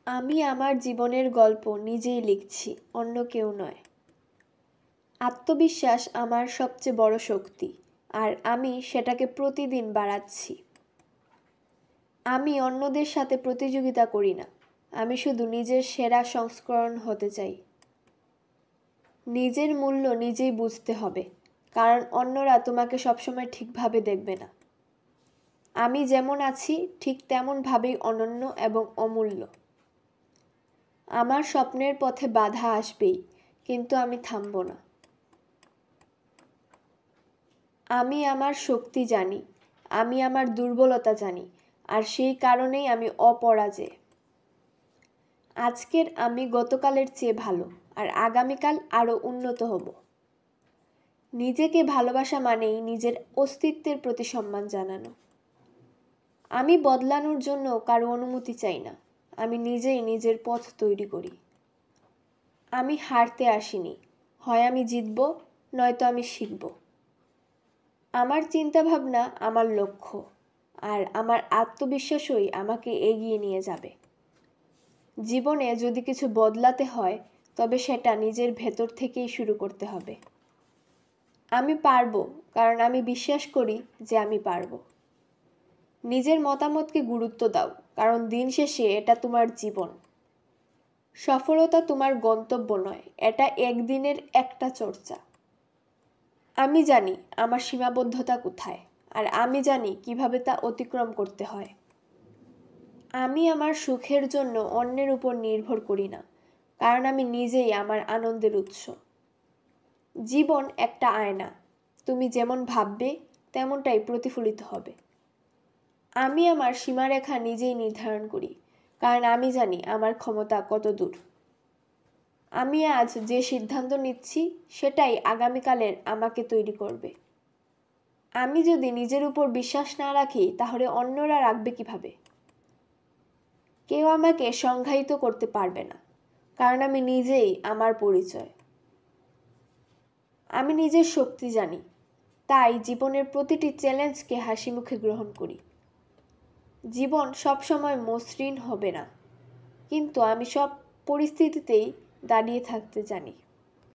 আমি আমার জীবনের গল্প নিজেই লিখছি, অন্য কেউ নয়। আত্মবিশ্বাস আমার সবচেয়ে বড় শক্তি, আর আমি সেটাকে প্রতিদিন বাড়াচ্ছি। আমি অন্যদের সাথে প্রতিযোগিতা করি না, আমি শুধু নিজের সেরা সংস্করণ হতে চাই। নিজের মূল্য নিজেই বুঝতে হবে, কারণ অন্যরা তোমাকে সবসময় ঠিকভাবে দেখবে না। আমি যেমন আছি ঠিক তেমনভাবেই অনন্য এবং অমূল্য। আমার স্বপ্নের পথে বাধা আসবেই, কিন্তু আমি থামব না। আমি আমার শক্তি জানি, আমি আমার দুর্বলতা জানি, আর সেই কারণেই আমি অপরাজেয়। আজকের আমি গতকালের চেয়ে ভালো, আর আগামীকাল আরও উন্নত হব। নিজেকে ভালোবাসা মানেই নিজের অস্তিত্বের প্রতি সম্মান জানানো। আমি বদলানোর জন্য কারো অনুমতি চাই না, আমি নিজেই নিজের পথ তৈরি করি। আমি হারতে আসিনি, হয় আমি জিতব, নয়তো আমি শিখব। আমার চিন্তাভাবনা আমার লক্ষ্য, আর আমার আত্মবিশ্বাসই আমাকে এগিয়ে নিয়ে যাবে। জীবনে যদি কিছু বদলাতে হয়, তবে সেটা নিজের ভেতর থেকেই শুরু করতে হবে। আমি পারবো, কারণ আমি বিশ্বাস করি যে আমি পারবো। নিজের মতামতকে গুরুত্ব দাও, কারণ দিন শেষে এটা তোমার জীবন। সফলতা তোমার গন্তব্য নয়, এটা একদিনের একটা চর্চা। আমি জানি আমার সীমাবদ্ধতা কোথায়, আর আমি জানি কিভাবে তা অতিক্রম করতে হয়। আমি আমার সুখের জন্য অন্যের উপর নির্ভর করি না, কারণ আমি নিজেই আমার আনন্দের উৎস। জীবন একটা আয়না, তুমি যেমন ভাববে তেমনটাই প্রতিফলিত হবে। আমি আমার সীমারেখা নিজেই নির্ধারণ করি, কারণ আমি জানি আমার ক্ষমতা কত দূর। আমি আজ যে সিদ্ধান্ত নিচ্ছি সেটাই আগামীকালের আমাকে তৈরি করবে। আমি যদি নিজের উপর বিশ্বাস না রাখি, তাহলে অন্যরা রাখবে কিভাবে? কেউ আমাকে সংজ্ঞায়িত করতে পারবে না, কারণ আমি নিজেই আমার পরিচয়। আমি নিজের শক্তি জানি, তাই জীবনের প্রতিটি চ্যালেঞ্জকে হাসি মুখে গ্রহণ করি। জীবন সবসময় মসৃণ হবে না, কিন্তু আমি সব পরিস্থিতিতেই দাঁড়িয়ে থাকতে জানি।